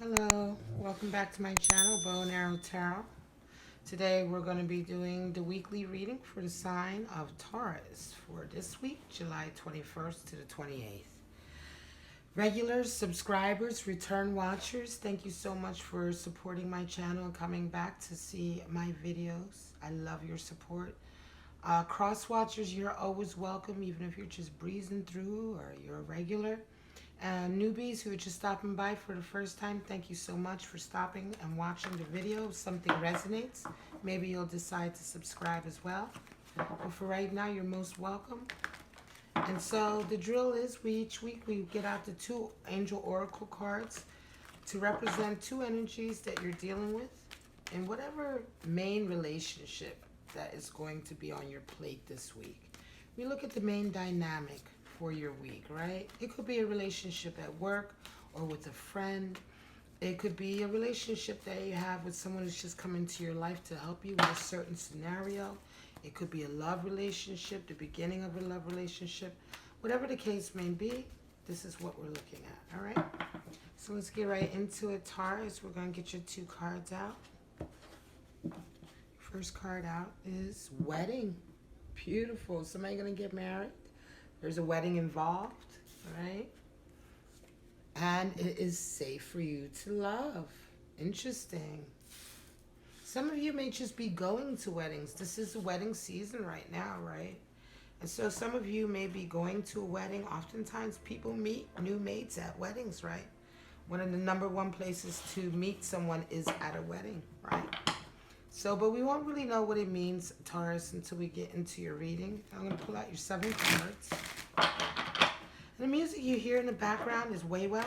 Hello, welcome back to my channel, Bow and Arrow Tarot. Today we're going to be doing the weekly reading for the sign of Taurus for this week, July 21st to the 28th. Regulars, subscribers, return watchers, thank you so much for supporting my channel and coming back to see my videos. I love your support. Cross watchers, you're always welcome, even if you're just breezing through or you're a regular. And newbies who are just stopping by for the first time, thank you so much for stopping and watching the video. If something resonates, maybe you'll decide to subscribe as well. But for right now, you're most welcome. And so the drill is each week we get out the two angel oracle cards to represent two energies that you're dealing with in whatever main relationship that is going to be on your plate this week. We look at the main dynamic for your week, right? It could be a relationship at work or with a friend. It could be a relationship that you have with someone who's just come into your life to help you with a certain scenario. It could be a love relationship, the beginning of a love relationship. Whatever the case may be, this is what we're looking at, all right? So let's get right into it, Taurus. We're going to get your two cards out. First card out is wedding. Beautiful. Somebody going to get married? There's a wedding involved, right? And it is safe for you to love. Interesting. Some of you may just be going to weddings. This is the wedding season right now, right? And so some of you may be going to a wedding. Oftentimes people meet new mates at weddings, right? One of the #1 places to meet someone is at a wedding, right? So, but we won't really know what it means, Taurus, until we get into your reading. I'm going to pull out your 7 cards. And the music you hear in the background is Waywell.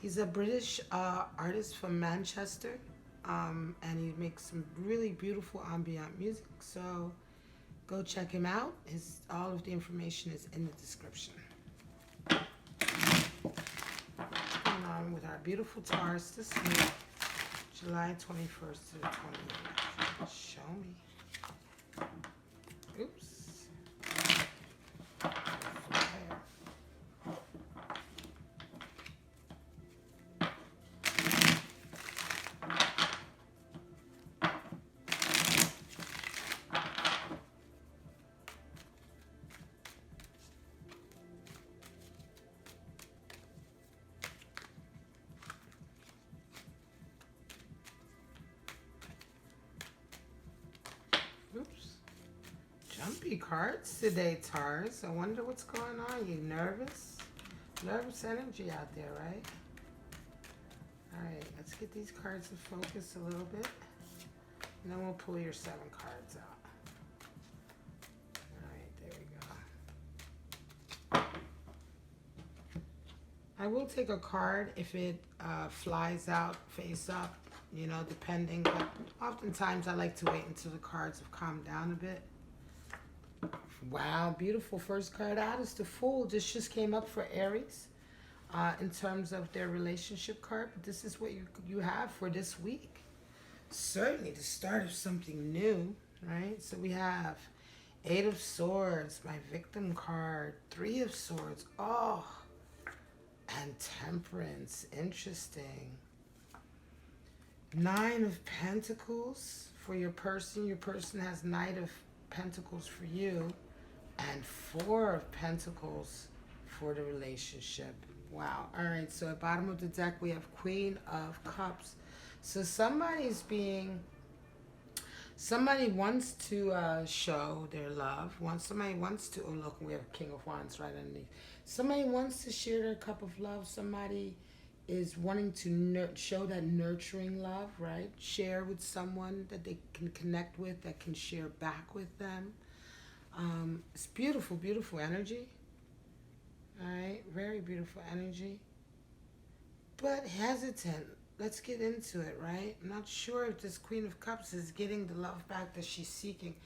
He's a British artist from Manchester. And he makes some really beautiful ambient music. So go check him out. All of the information is in the description. Going on with our beautiful Taurus this week. July 21st to the 28th. Show me. Oops. Oops. Jumpy cards today, Taurus. I wonder what's going on. You nervous? Nervous energy out there, right? Alright, let's get these cards to focus a little bit. And then we'll pull your 7 cards out. Alright, there we go. I will take a card if it flies out face up. You know, depending, but oftentimes I like to wait until the cards have calmed down a bit. Wow, beautiful. First card out is the Fool. This just came up for Aries in terms of their relationship card. But this is what you have for this week. Certainly the start of something new, right? So we have 8 of Swords, my victim card, 3 of Swords. Oh, and Temperance. Interesting. 9 of Pentacles for your person. Your person has Knight of Pentacles for you. And 4 of Pentacles for the relationship. Wow. All right. So at the bottom of the deck, we have Queen of Cups. So somebody wants to show their love. Somebody wants to, oh look, we have King of Wands right underneath. Somebody wants to share their cup of love. Somebody is wanting to show that nurturing love, right? Share with someone that they can connect with, that can share back with them. It's beautiful, beautiful energy. All right, very beautiful energy. But hesitant. Let's get into it, right? I'm not sure if this Queen of Cups is getting the love back that she's seeking.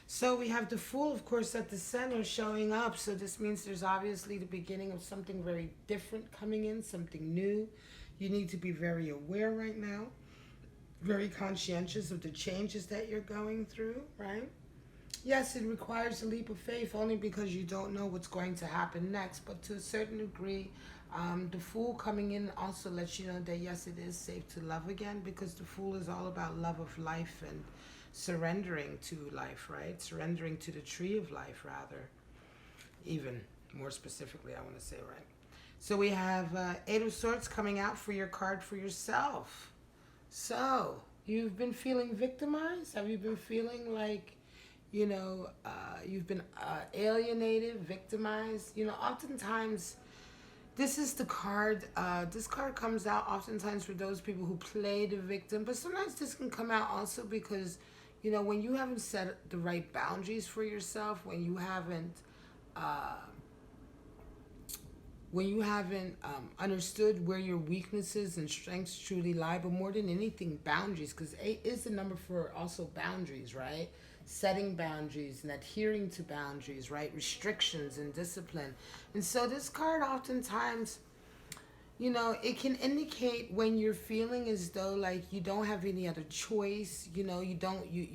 So we have the Fool, of course, at the center showing up. So this means there's obviously the beginning of something very different coming in, something new. You need to be very aware right now, very conscientious of the changes that you're going through, right? Yes, it requires a leap of faith only because you don't know what's going to happen next. But to a certain degree, the Fool coming in also lets you know that yes, it is safe to love again, because the Fool is all about love of life and surrendering to life, right? Surrendering to the tree of life, rather. Even more specifically, I want to say, right? So we have Eight of Swords coming out for your card for yourself. So, you've been feeling victimized? Have you been feeling like, you've been alienated, victimized? Oftentimes, this is the card. This card comes out oftentimes for those people who play the victim, but sometimes this can come out also because, when you haven't set the right boundaries for yourself, uh, when you haven't understood where your weaknesses and strengths truly lie, but more than anything, boundaries, because 8 is the number for also boundaries, right? Setting boundaries and adhering to boundaries, right? Restrictions and discipline. And so this card oftentimes, it can indicate when you're feeling as though like you don't have any other choice, you're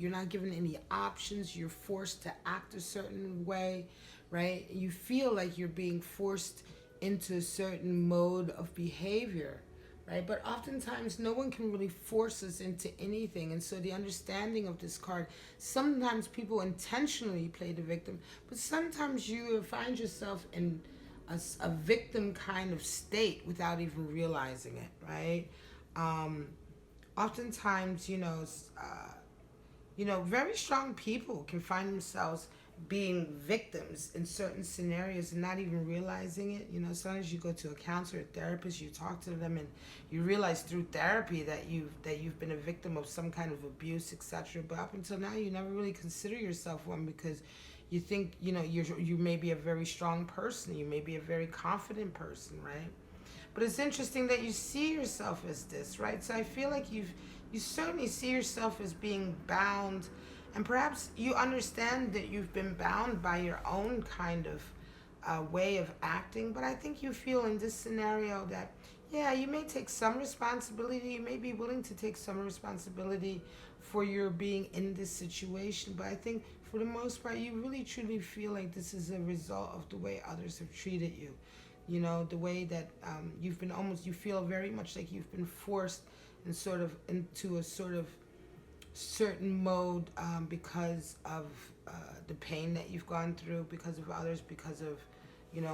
not given any options, you're forced to act a certain way, right? You feel like you're being forced into a certain mode of behavior, right? But oftentimes no one can really force us into anything. And so the understanding of this card, sometimes people intentionally play the victim, but sometimes you find yourself in a victim kind of state without even realizing it, right? Oftentimes, very strong people can find themselves being victims in certain scenarios and not even realizing it. Sometimes you go to a counselor, a therapist, you talk to them, and you realize through therapy that you've been a victim of some kind of abuse, etc. But up until now, you never really consider yourself one because you think you may be a very strong person, you may be a very confident person, right? But it's interesting that you see yourself as this, right? So I feel like you certainly see yourself as being bound, and perhaps you understand that you've been bound by your own kind of way of acting. But I think you feel in this scenario that, yeah, you may take some responsibility. You may be willing to take some responsibility for your being in this situation. But I think for the most part, you really truly feel like this is a result of the way others have treated you. The way that you feel very much like you've been forced and sort of into a sort of certain mode because of the pain that you've gone through, because of others, because of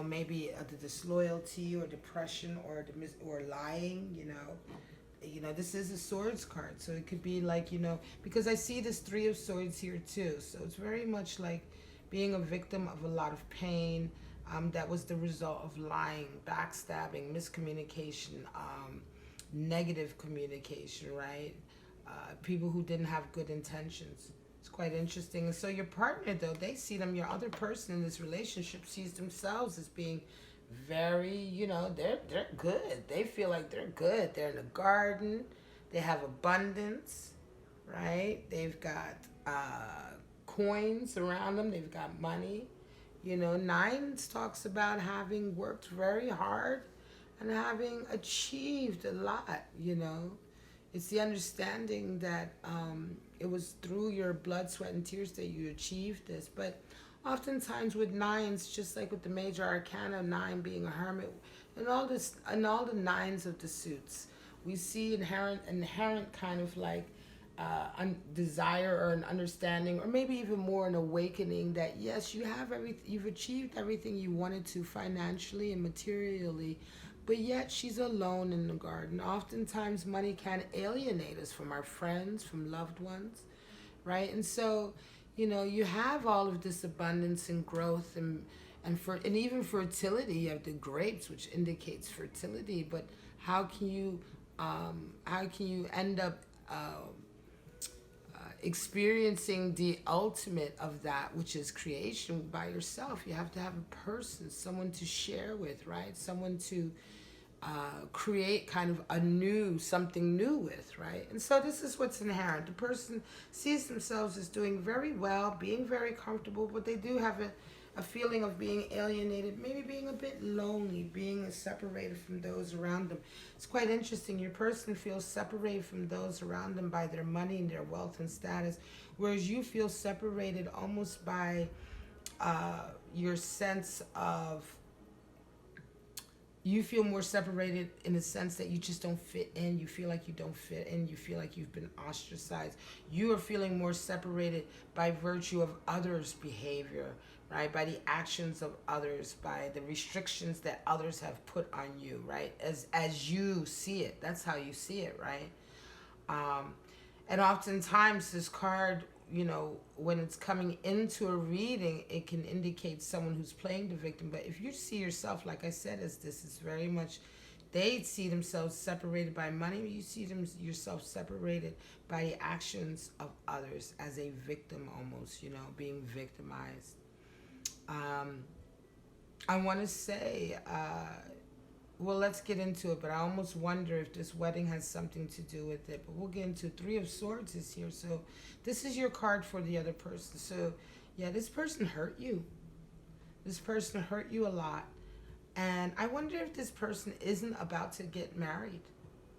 maybe the disloyalty or depression or lying. This is a swords card, so it could be like because I see this 3 of swords here too, so it's very much like being a victim of a lot of pain that was the result of lying, backstabbing, miscommunication, negative communication, right? People who didn't have good intentions. It's quite interesting. And so your partner, though, they see them, your other person in this relationship sees themselves as being very, they're good. They feel like they're good. They're in a garden. They have abundance, right? They've got coins around them. They've got money. Nines talks about having worked very hard and having achieved a lot. It's the understanding that it was through your blood, sweat, and tears that you achieved this. But oftentimes with nines, just like with the major arcana, 9 being a hermit, and all the nines of the suits, we see inherent kind of like desire or an understanding, or maybe even more an awakening that yes, you've achieved everything you wanted to financially and materially. But yet she's alone in the garden. Oftentimes money can alienate us from our friends, from loved ones, right? And so, you have all of this abundance and growth and even fertility. You have the grapes, which indicates fertility. But how can you end up experiencing the ultimate of that, which is creation, by yourself? You have to have a person, someone to share with, right? Someone to create kind of something new with, right? And so this is what's inherent. The person sees themselves as doing very well, being very comfortable, but they do have a feeling of being alienated, maybe being a bit lonely, being separated from those around them. It's quite interesting. Your person feels separated from those around them by their money and their wealth and status, whereas you feel separated almost by your sense of, you feel more separated in the sense that you just don't fit in. You feel like you don't fit in. You feel like you've been ostracized. You are feeling more separated by virtue of others' behavior, right? By the actions of others, by the restrictions that others have put on you, right? As you see it. That's how you see it, right? And oftentimes this card, when it's coming into a reading, it can indicate someone who's playing the victim. But if you see yourself, like I said, as this is very much, they see themselves separated by money. You see yourself separated by the actions of others as a victim almost, being victimized. I want to say, well, let's get into it, but I almost wonder if this wedding has something to do with it. But we'll get into it. Three of Swords is here. So this is your card for the other person. So, yeah, this person hurt you. This person hurt you a lot. And I wonder if this person isn't about to get married,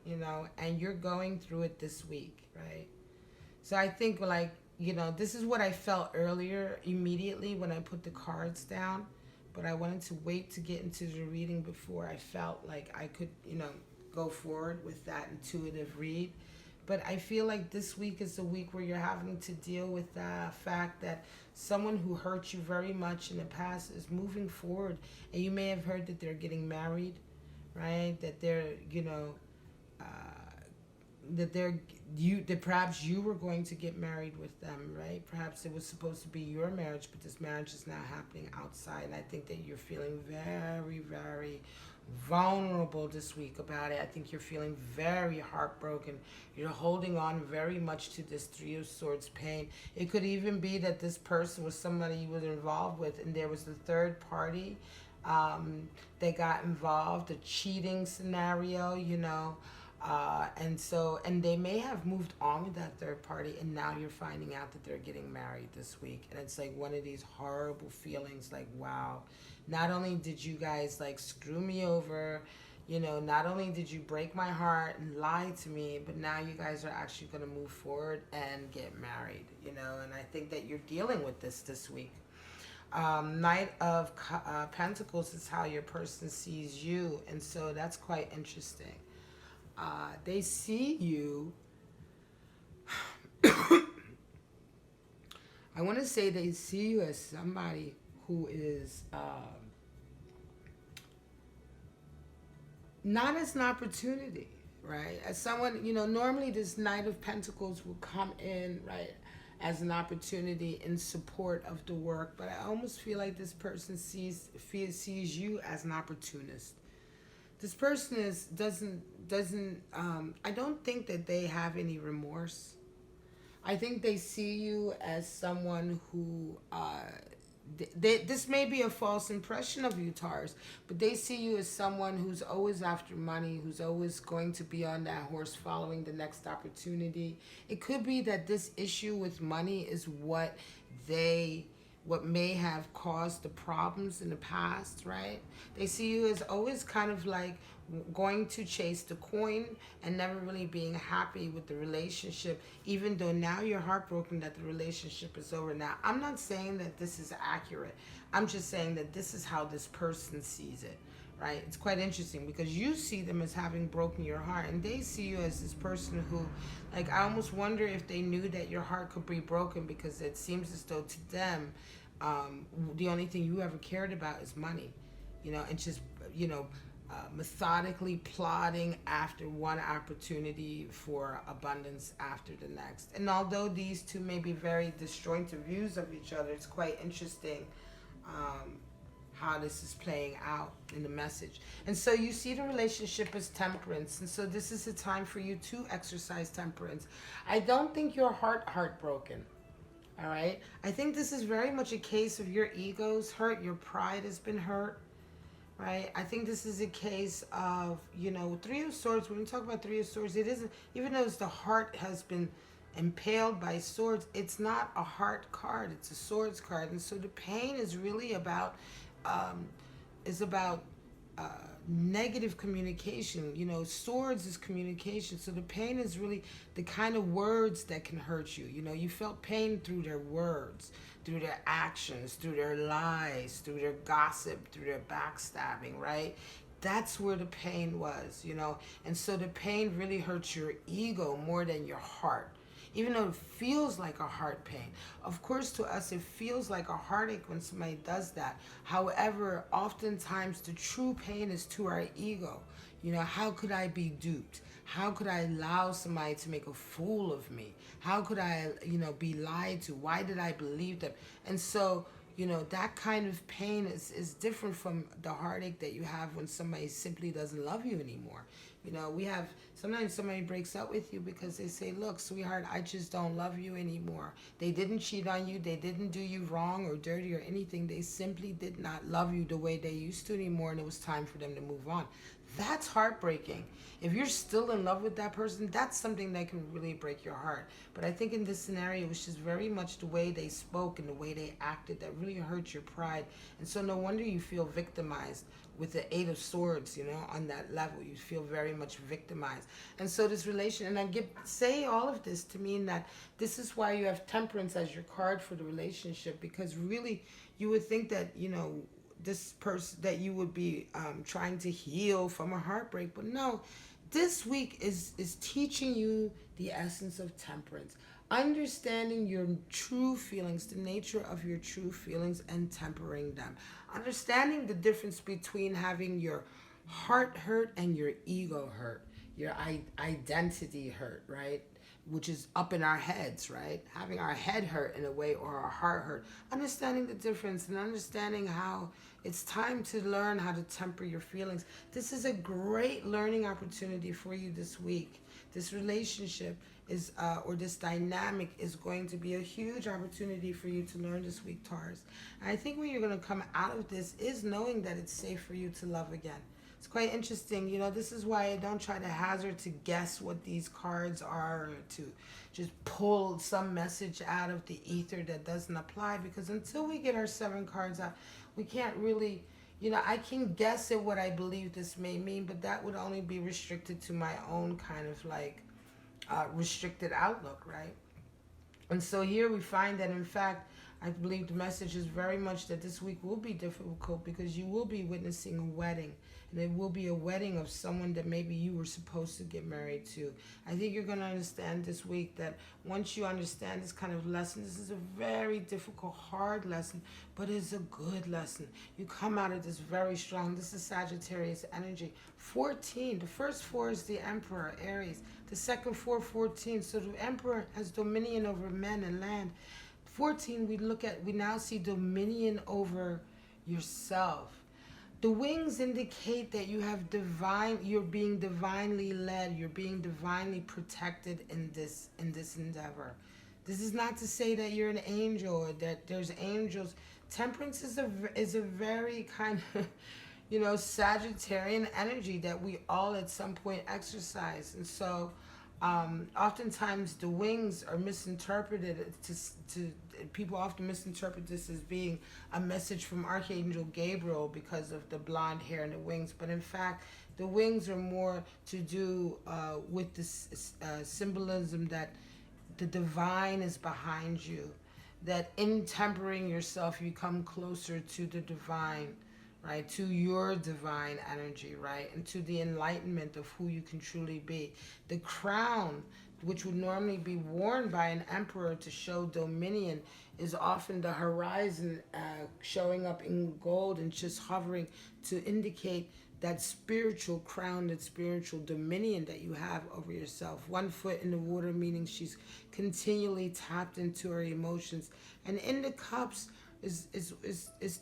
and you're going through it this week, right? So I think, this is what I felt earlier immediately when I put the cards down. But I wanted to wait to get into the reading before I felt like I could, go forward with that intuitive read. But I feel like this week is a week where you're having to deal with the fact that someone who hurt you very much in the past is moving forward. And you may have heard that they're getting married, right? That they're, that perhaps you were going to get married with them, right? Perhaps it was supposed to be your marriage, but this marriage is now happening outside. And I think that you're feeling very, very vulnerable this week about it. I think you're feeling very heartbroken. You're holding on very much to this Three of Swords pain. It could even be that this person was somebody you were involved with, and there was the third party that got involved, a cheating scenario, and they may have moved on with that third party, and now you're finding out that they're getting married this week. And it's like one of these horrible feelings, like, wow, not only did you guys screw me over, not only did you break my heart and lie to me, but now you guys are actually going to move forward and get married, and I think that you're dealing with this week. Knight of Pentacles is how your person sees you, and so that's quite interesting. They see you. I want to say they see you as somebody who is not as an opportunity, right? As someone, normally this Knight of Pentacles will come in, right, as an opportunity in support of the work, but I almost feel like this person sees you as an opportunist. This person I don't think that they have any remorse. I think they see you as someone who, this may be a false impression of you, Taurus, but they see you as someone who's always after money, who's always going to be on that horse following the next opportunity. It could be that this issue with money is what may have caused the problems in the past, right? They see you as always kind of like going to chase the coin and never really being happy with the relationship, even though now you're heartbroken that the relationship is over. Now, I'm not saying that this is accurate. I'm just saying that this is how this person sees it, right? It's quite interesting because you see them as having broken your heart, and they see you as this person who, I almost wonder if they knew that your heart could be broken, because it seems as though to them, the only thing you ever cared about is money, and just, methodically plotting after one opportunity for abundance after the next. And although these two may be very disjointed views of each other, it's quite interesting how this is playing out in the message. And so you see the relationship as temperance, and so this is a time for you to exercise temperance. I don't think your heartbroken. All right, I think this is very much a case of your ego's hurt, your pride has been hurt, right? I think this is a case of, Three of Swords. When we talk about Three of Swords, it isn't, even though the heart has been impaled by swords, it's not a heart card, it's a swords card. And so the pain is really about um, is about negative communication. You know, swords is communication. So the pain is really the kind of words that can hurt you. You know, you felt pain through their words, through their actions, through their lies, through their gossip, through their backstabbing, right? That's where the pain was, you know. And so the pain really hurts your ego more than your heart, even though it feels like a heart pain. Of course, to us, it feels like a heartache when somebody does that. However, oftentimes the true pain is to our ego. You know, how could I be duped? How could I allow somebody to make a fool of me? How could I, you know, be lied to? Why did I believe them? And so, you know, that kind of pain is different from the heartache that you have when somebody simply doesn't love you anymore. You know, we have, sometimes somebody breaks up with you because they say, look, sweetheart, I just don't love you anymore. They didn't cheat on you. They didn't do you wrong or dirty or anything. They simply did not love you the way they used to anymore, and it was time for them to move on. That's heartbreaking. If you're still in love with that person, that's something that can really break your heart. But I think in this scenario, it was just very much the way they spoke and the way they acted that really hurt your pride. And so no wonder you feel victimized with the Eight of Swords, you know, on that level. You feel very much victimized. And so this relation, and say all of this to mean that this is why you have Temperance as your card for the relationship, because really you would think that, you know, this person, that you would be trying to heal from a heartbreak. But no, this week is teaching you the essence of temperance. Understanding your true feelings, the nature of your true feelings, and tempering them. Understanding the difference between having your heart hurt and your ego hurt, your identity hurt, right? Which is up in our heads, right? Having our head hurt in a way, or our heart hurt. Understanding the difference and understanding how it's time to learn how to temper your feelings. This is a great learning opportunity for you this week. This relationship is, or this dynamic is going to be a huge opportunity for you to learn this week, Taurus. And I think what you're going to come out of this is knowing that it's safe for you to love again. It's quite interesting. You know, this is why I don't try to hazard to guess what these cards are, or to just pull some message out of the ether that doesn't apply, because until we get our 7 cards out, we can't really, you know, I can guess at what I believe this may mean, but that would only be restricted to my own kind of like restricted outlook, right? And so here we find that, in fact, I believe the message is very much that this week will be difficult because you will be witnessing a wedding. And it will be a wedding of someone that maybe you were supposed to get married to. I think you're going to understand this week that once you understand this kind of lesson, this is a very difficult, hard lesson, but it's a good lesson. You come out of this very strong. This is Sagittarius energy. 14, the first 4 is the Emperor, Aries. The second 4, 14. So the Emperor has dominion over men and land. 14, we now see dominion over yourself. The wings indicate that you have you're being divinely led, you're being divinely protected in this endeavor. This is not to say that you're an angel or that there's angels. Temperance is a very kind of, you know, Sagittarian energy that we all at some point exercise. And so oftentimes the wings are misinterpreted to people often misinterpret this as being a message from Archangel Gabriel because of the blonde hair and the wings, but in fact the wings are more to do with this symbolism that the divine is behind you, that in tempering yourself you come closer to the divine, right, to your divine energy, right, and to the enlightenment of who you can truly be. The crown, which would normally be worn by an emperor to show dominion, is often the horizon showing up in gold and just hovering to indicate that spiritual crown, that spiritual dominion that you have over yourself. 1 foot in the water, meaning she's continually tapped into her emotions. And in the cups is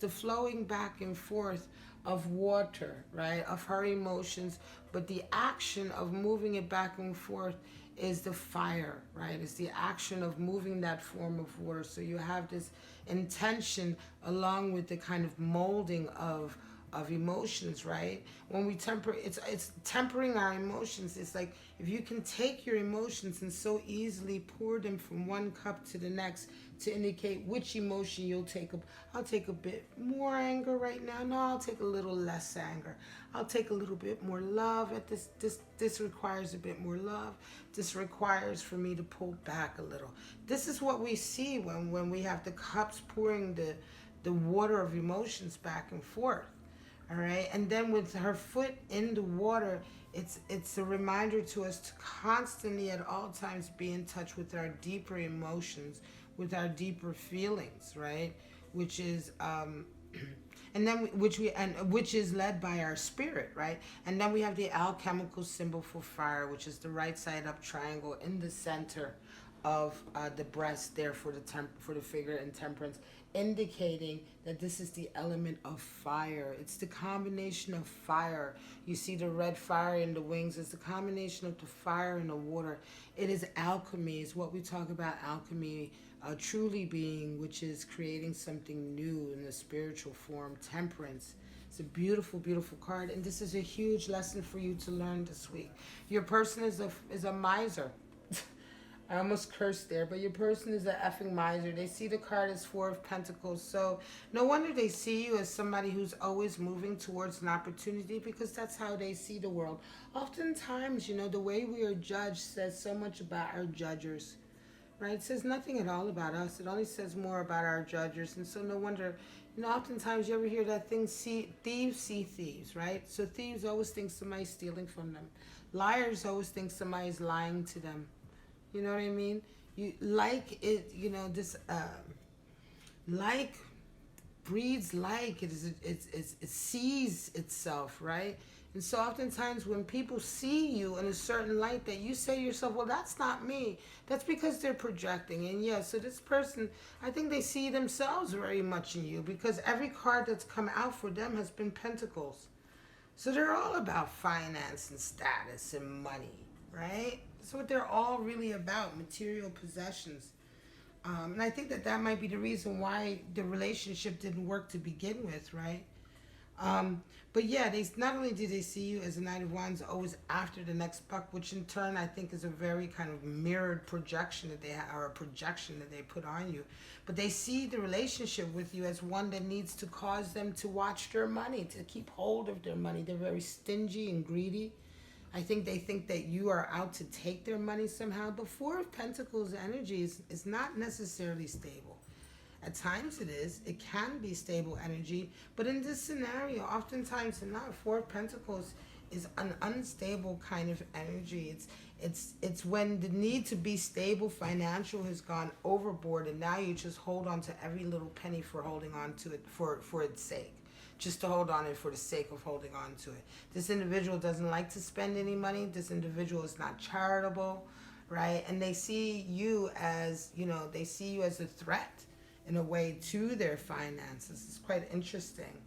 the flowing back and forth of water, right, of her emotions, but the action of moving it back and forth is the fire, right? It's the action of moving that form of water. So you have this intention along with the kind of molding of of emotions, right? When we temper, it's tempering our emotions. It's like if you can take your emotions and so easily pour them from one cup to the next to indicate which emotion you'll take. I'll take a bit more anger right now. No, I'll take a little less anger. I'll take a little bit more love. At this requires a bit more love. This requires for me to pull back a little. This is what we see when we have the cups pouring the water of emotions back and forth. All right, and then with her foot in the water, it's a reminder to us to constantly at all times be in touch with our deeper emotions, with our deeper feelings, right? Which is and then which is led by our spirit, right? And then we have the alchemical symbol for fire, which is the right side up triangle in the center of the breast there for the figure in temperance, indicating that this is the element of fire. It's the combination of fire. You see the red fire in the wings. It's the combination of the fire and the water. It is alchemy. It's what we talk about alchemy truly being, which is creating something new in the spiritual form. Temperance. It's a beautiful, beautiful card, and this is a huge lesson for you to learn this week. Your person is a miser. I almost cursed there, but your person is an effing miser. They see the card as Four of Pentacles, so no wonder they see you as somebody who's always moving towards an opportunity, because that's how they see the world. Oftentimes, you know, the way we are judged says so much about our judgers, right? It says nothing at all about us. It only says more about our judgers, and so no wonder, you know, oftentimes you ever hear that thing, thieves see thieves, right? So thieves always think somebody's stealing from them. Liars always think somebody's lying to them. You know what I mean? You like it, you know, this like breeds like. It sees itself, right? And so oftentimes when people see you in a certain light, that you say to yourself, well, that's not me. That's because they're projecting. And yeah, so this person, I think they see themselves very much in you, because every card that's come out for them has been Pentacles. So they're all about finance and status and money, right? That's what they're all really about, material possessions. And I think that might be the reason why the relationship didn't work to begin with, right? But yeah, not only do they see you as a Knight of Wands, always after the next buck, which in turn I think is a very kind of mirrored projection that they have, or a projection that they put on you. But they see the relationship with you as one that needs to cause them to watch their money, to keep hold of their money. They're very stingy and greedy. I think they think that you are out to take their money somehow. But Four of Pentacles energy is not necessarily stable. At times it is. It can be stable energy. But in this scenario, oftentimes not. Four of Pentacles is an unstable kind of energy. It's when the need to be stable financial has gone overboard, and now you just hold on to every little penny for holding on to it for its sake. Just to hold on it for the sake of holding on to it. This individual doesn't like to spend any money. This individual is not charitable, right? And they see you as, you know, they see you as a threat in a way to their finances. It's quite interesting.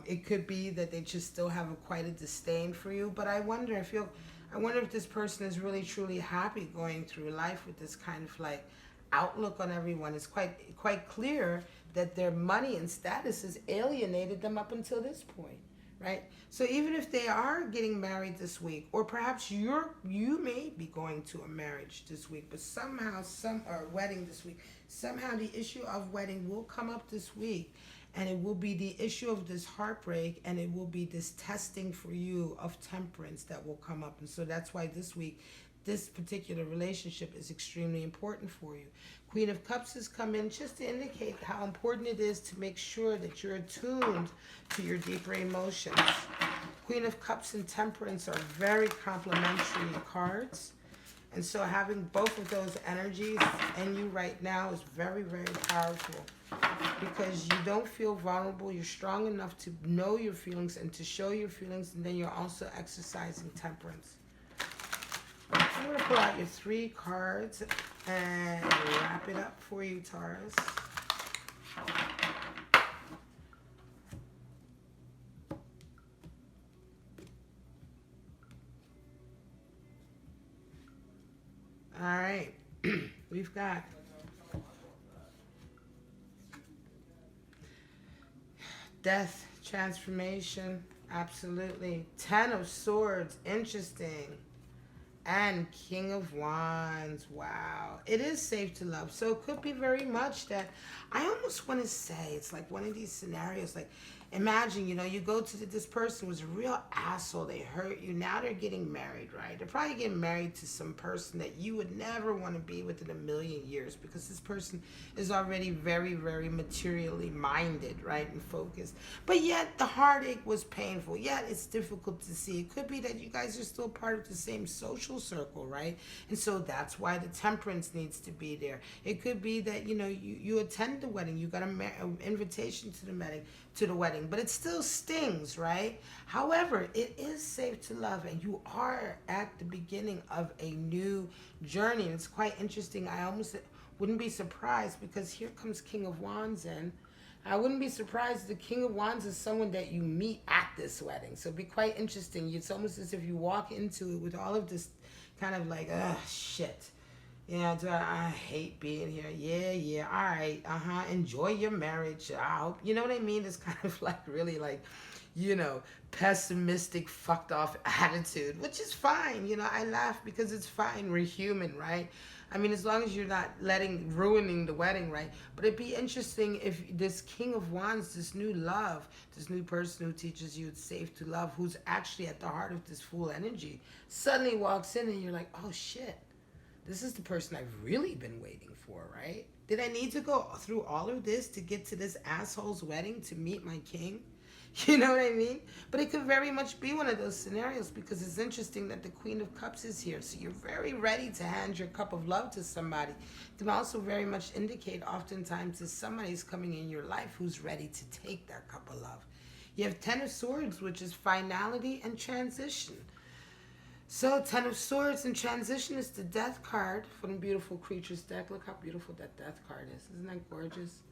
It could be that they just still have quite a disdain for you, but I wonder if this person is really truly happy going through life with this kind of like outlook on everyone. It's quite clear that their money and status has alienated them up until this point, right? So even if they are getting married this week, or perhaps you may be going to a marriage this week, but somehow or wedding this week, somehow the issue of wedding will come up this week, and it will be the issue of this heartbreak, and it will be this testing for you of temperance that will come up. And so that's why this week, this particular relationship is extremely important for you. Queen of Cups has come in just to indicate how important it is to make sure that you're attuned to your deeper emotions. Queen of Cups and Temperance are very complementary cards. And so having both of those energies in you right now is very, very powerful, because you don't feel vulnerable. You're strong enough to know your feelings and to show your feelings, and then you're also exercising temperance. I'm going to pull out your 3 cards and wrap it up for you, Taurus. All right. We've got Death, Transformation. Absolutely. 10 of Swords. Interesting. And King of Wands. Wow. It is safe to love. So it could be very much that I almost want to say it's like one of these scenarios. Like, imagine, you know, you go to this person was a real asshole. They hurt you. Now they're getting married, right? They're probably getting married to some person that you would never want to be with in a million years, because this person is already very, very materially minded, right, and focused. But yet the heartache was painful. Yet it's difficult to see. It could be that you guys are still part of the same social circle, right? And so that's why the temperance needs to be there. It could be that, you know, you attend the wedding. You got an invitation to the wedding, but it still stings, right? However, it is safe to love, and you are at the beginning of a new journey. And it's quite interesting. I almost wouldn't be surprised, because here comes King of Wands in. I wouldn't be surprised the King of Wands is someone that you meet at this wedding. So it'd be quite interesting. It's almost as if you walk into it with all of this kind of like, shit. Yeah, I hate being here. Yeah, all right, enjoy your marriage. I hope, you know what I mean? It's kind of like really like, you know, pessimistic, fucked off attitude, which is fine. You know, I laugh because it's fine. We're human, right? I mean, as long as you're not ruining the wedding, right? But it'd be interesting if this King of Wands, this new love, this new person who teaches you it's safe to love, who's actually at the heart of this Fool energy, suddenly walks in and you're like, oh shit. This is the person I've really been waiting for, right? Did I need to go through all of this to get to this asshole's wedding to meet my king? You know what I mean? But it could very much be one of those scenarios, because it's interesting that the Queen of Cups is here. So you're very ready to hand your cup of love to somebody. It can also very much indicate oftentimes that somebody's coming in your life who's ready to take that cup of love. You have 10 of Swords, which is finality and transition. So, 10 of Swords and transition is the Death card from the Beautiful Creatures deck. Look how beautiful that Death card is. Isn't that gorgeous?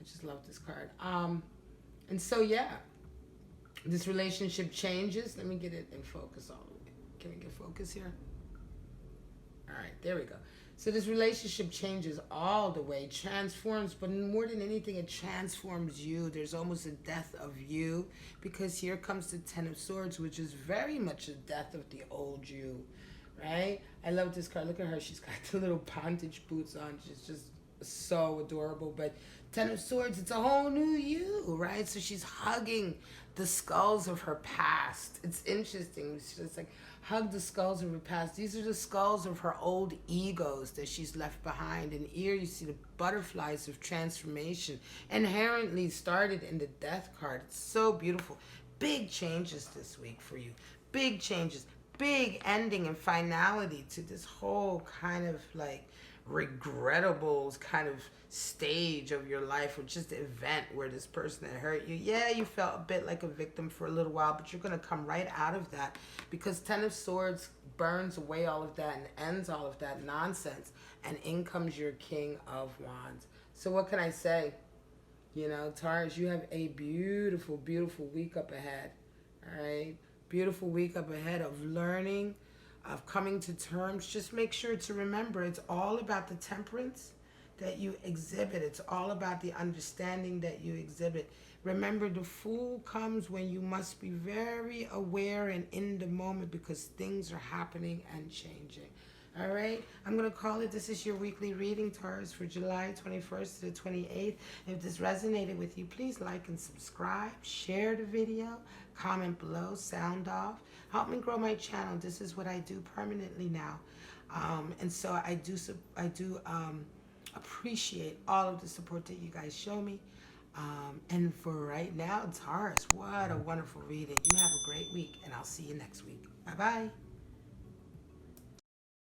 I just love this card. And so, yeah, this relationship changes. Let me get it in focus all the way. Can we get focus here? All right, there we go. So this relationship changes all the way, transforms, but more than anything, it transforms you. There's almost a death of you, because here comes the 10 of Swords, which is very much a death of the old you, right? I love this card. Look at her. She's got the little bondage boots on. She's just so adorable. But 10 of Swords, it's a whole new you, right? So she's hugging the skulls of her past. It's interesting. It's like, hug the skulls of her past. These are the skulls of her old egos that she's left behind. And here you see the butterflies of transformation inherently started in the Death card. It's so beautiful. Big changes this week for you. Big changes. Big ending and finality to this whole kind of like regrettable kind of stage of your life, or just the event where this person that hurt you, yeah, you felt a bit like a victim for a little while, but you're going to come right out of that, because 10 of Swords burns away all of that and ends all of that nonsense, and in comes your King of Wands. So what can I say? You know, Taurus, you have a beautiful, beautiful week up ahead. All right? Beautiful week up ahead of learning, of coming to terms. Just make sure to remember, it's all about the temperance that you exhibit. It's all about the understanding that you exhibit. Remember, the Fool comes when you must be very aware and in the moment, because things are happening and changing. All right, I'm going to call it. This is your weekly reading, Taurus, for July 21st to the 28th. If this resonated with you, please like and subscribe, share the video, comment below, sound off. Help me grow my channel. This is what I do permanently now. And so I do appreciate all of the support that you guys show me. And for right now, Taurus, what a wonderful reading. You have a great week, and I'll see you next week. Bye-bye.